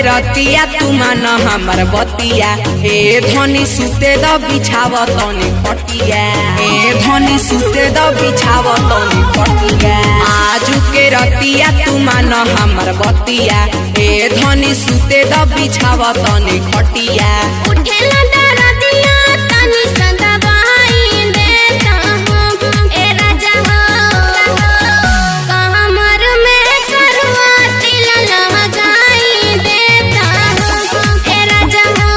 रतिया तू मान हमर बतिया ए धनी सुते द बिछाव तनी खटिया ए धनी सुते द बिछाव तनी खटिया आजू के रतिया तू मान हमर बतिया ए धनी सुते द बिछाव तनी खटिया उठेला दरदिया तनी सदबाई देता हूँ ए राजा हो कमर में करवा तिल लगाई देता हूँ ए राजा हो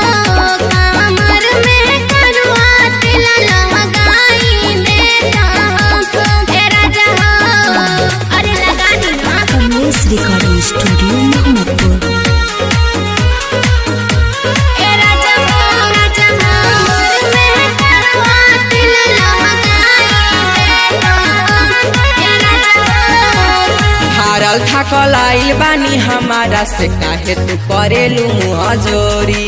कमर में करवा तिल लगाई देता हूँ ए राजा हो अरे लगा दी ना कमलेश रिकॉर्डिंग स्टूडियो मोहम्मदपुर। हारल थाकल आइल बानी हमारा से काहे तू करेलू मुँह जोरी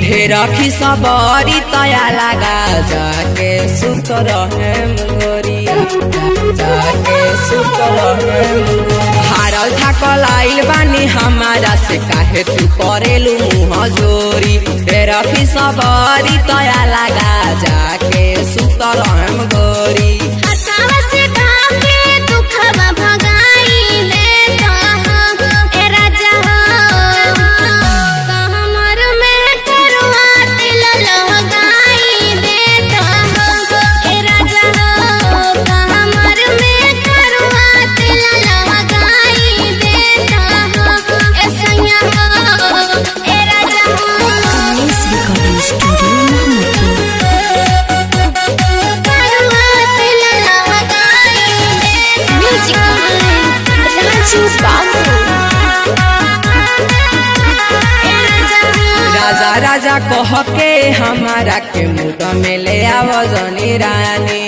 ढेर खिसबरी तया लगा जाके सुत रहे मोरी जाके सुत रहे हारल थाकल आइल बानी हमारा से काहे तू करेलू मुँह जोरी ढेर खिसबरी तया लगा जाके सुत रहे गोरी राजा राजा कह के हमारा के मुद में ले आवजनी रानी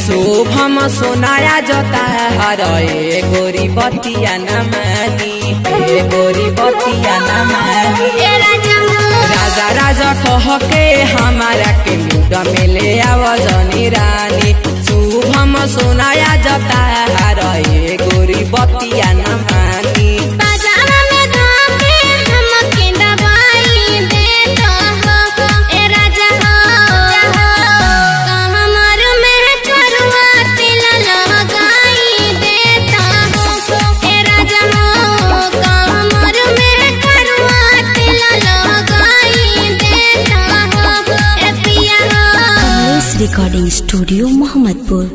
शुभम सुनाया जता हर ए गोरी बतिया न मानी ए गोरी बतिया न मानी राजा राजा कह के हमारा के मुद में ले आवजनी रानी शुभम सुनाया जता हर ए गोरी बतिया न मानी रिकॉर्डिंग स्टूडियो मोहम्मदपुर।